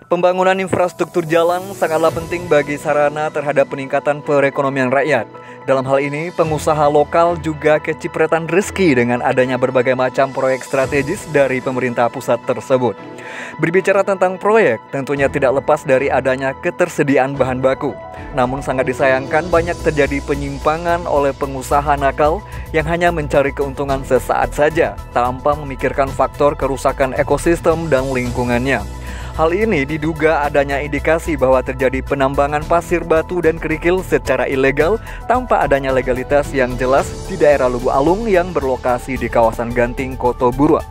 Pembangunan infrastruktur jalan sangatlah penting bagi sarana terhadap peningkatan perekonomian rakyat. Dalam hal ini, pengusaha lokal juga kecipratan rezeki dengan adanya berbagai macam proyek strategis dari pemerintah pusat tersebut. Berbicara tentang proyek, tentunya tidak lepas dari adanya ketersediaan bahan baku. Namun sangat disayangkan banyak terjadi penyimpangan oleh pengusaha nakal yang hanya mencari keuntungan sesaat saja, tanpa memikirkan faktor kerusakan ekosistem dan lingkungannya. Hal ini diduga adanya indikasi bahwa terjadi penambangan pasir batu dan kerikil secara ilegal tanpa adanya legalitas yang jelas di daerah Lubu Alung yang berlokasi di kawasan Ganting, Koto Burwa.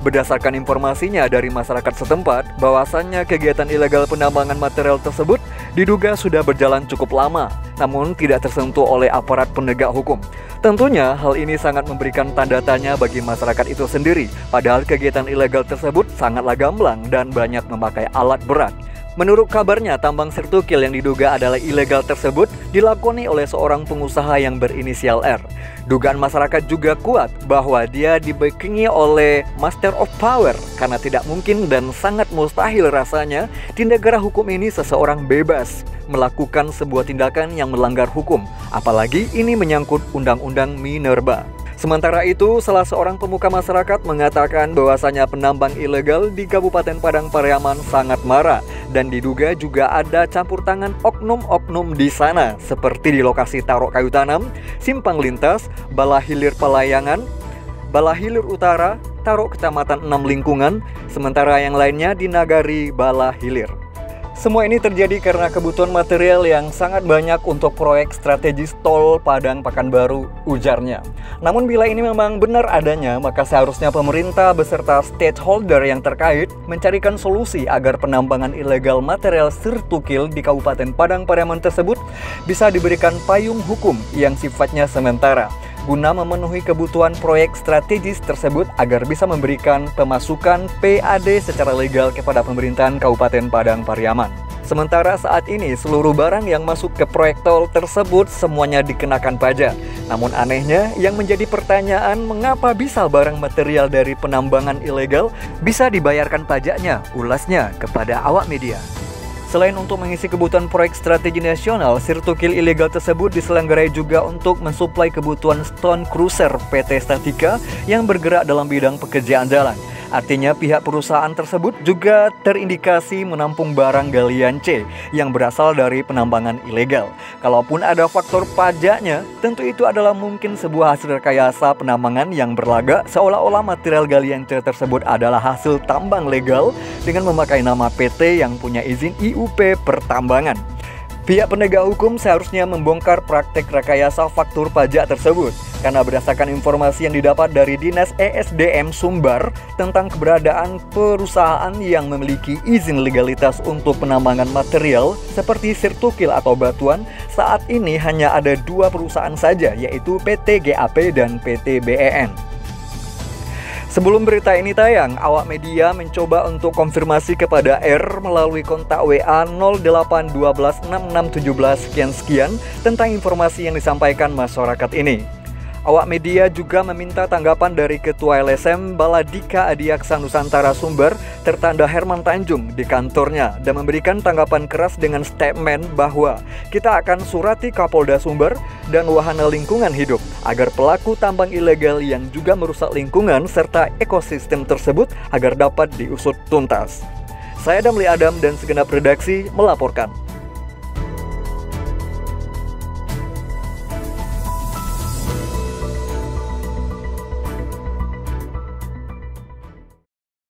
Berdasarkan informasinya dari masyarakat setempat, bahwasannya kegiatan ilegal penambangan material tersebut diduga sudah berjalan cukup lama, namun tidak tersentuh oleh aparat penegak hukum. Tentunya hal ini sangat memberikan tanda tanya bagi masyarakat itu sendiri, padahal kegiatan ilegal tersebut sangatlah gamblang dan banyak memakai alat berat. Menurut kabarnya, tambang sirtukil yang diduga adalah ilegal tersebut dilakoni oleh seorang pengusaha yang berinisial R. Dugaan masyarakat juga kuat bahwa dia dibackingi oleh Master of Power, karena tidak mungkin dan sangat mustahil rasanya di negara hukum ini seseorang bebas melakukan sebuah tindakan yang melanggar hukum, apalagi ini menyangkut Undang-Undang Minerba. Sementara itu, salah seorang pemuka masyarakat mengatakan bahwasanya penambang ilegal di Kabupaten Padang Pariaman sangat marah dan diduga juga ada campur tangan oknum-oknum di sana, seperti di lokasi Tarok Kayu Tanam, Simpang Lintas, Bala Hilir Pelayangan, Bala Hilir Utara, Tarok Kecamatan 6 Lingkungan, sementara yang lainnya di Nagari Bala Hilir. Semua ini terjadi karena kebutuhan material yang sangat banyak untuk proyek strategis tol Padang Pekanbaru, ujarnya. Namun bila ini memang benar adanya, maka seharusnya pemerintah beserta stakeholder yang terkait mencarikan solusi agar penambangan ilegal material sirtukil di Kabupaten Padang Pariaman tersebut bisa diberikan payung hukum yang sifatnya sementara, guna memenuhi kebutuhan proyek strategis tersebut agar bisa memberikan pemasukan PAD secara legal kepada pemerintahan Kabupaten Padang Pariaman. Sementara saat ini seluruh barang yang masuk ke proyek tol tersebut semuanya dikenakan pajak. Namun anehnya yang menjadi pertanyaan, mengapa bisa barang material dari penambangan ilegal bisa dibayarkan pajaknya? Ulasnya kepada awak media. Selain untuk mengisi kebutuhan proyek strategi nasional, sirtukil ilegal tersebut diselenggarai juga untuk mensuplai kebutuhan Stone Cruiser PT Statika yang bergerak dalam bidang pekerjaan jalan. Artinya pihak perusahaan tersebut juga terindikasi menampung barang galian C yang berasal dari penambangan ilegal. Kalaupun ada faktor pajaknya, tentu itu adalah mungkin sebuah hasil rekayasa penambangan yang berlagak seolah-olah material galian C tersebut adalah hasil tambang legal dengan memakai nama PT yang punya izin IUP pertambangan. Pihak penegak hukum seharusnya membongkar praktek rekayasa faktur pajak tersebut, karena berdasarkan informasi yang didapat dari Dinas ESDM Sumbar tentang keberadaan perusahaan yang memiliki izin legalitas untuk penambangan material seperti sirtukil atau batuan, saat ini hanya ada 2 perusahaan saja, yaitu PT GAP dan PT BEN. Sebelum berita ini tayang, awak media mencoba untuk konfirmasi kepada R melalui kontak WA 08126617 sekian tentang informasi yang disampaikan masyarakat ini. Awak media juga meminta tanggapan dari Ketua LSM Baladika Adiaksa Nusantara Sumber tertanda Herman Tanjung di kantornya dan memberikan tanggapan keras dengan statement bahwa kita akan surati Kapolda Sumber dan Wahana Lingkungan Hidup agar pelaku tambang ilegal yang juga merusak lingkungan serta ekosistem tersebut agar dapat diusut tuntas. Saya Damli Adam dan segenap redaksi melaporkan.